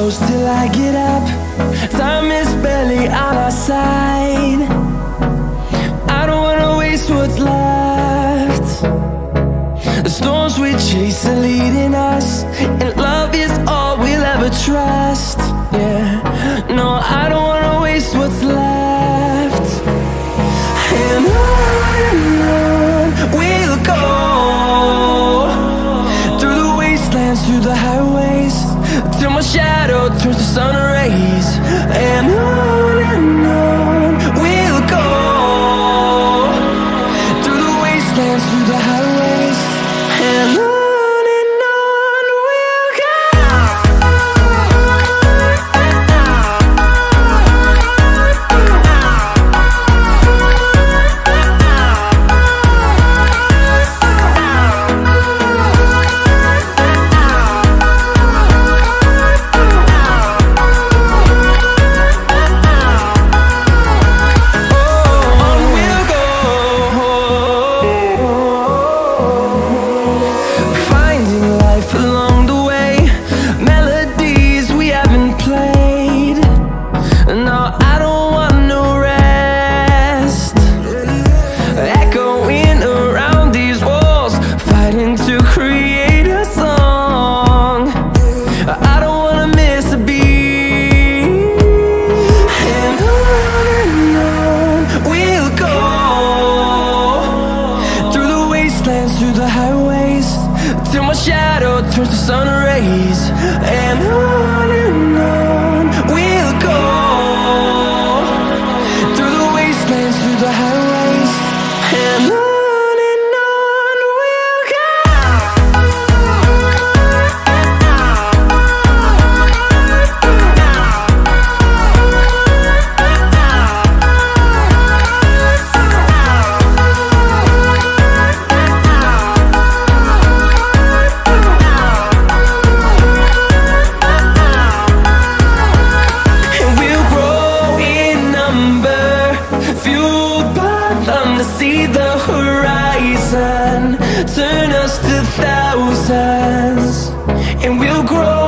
close till I get up. Time is barely on our side. I don't wanna waste what's left. The storms we chase are leading us, and love is all we'll ever trust. Yeah, no, I don't wanna waste what's left. And on we'll go, through the wastelands, through the highways, till my shadow turns to sun rays. And on we'll go, through the wastelands, through the highways, and on. Through the highways, till my shadow turns to sun rays. And on we'll go, through the wastelands, through the highways, and on. See the horizon turn us to thousands, and we'll grow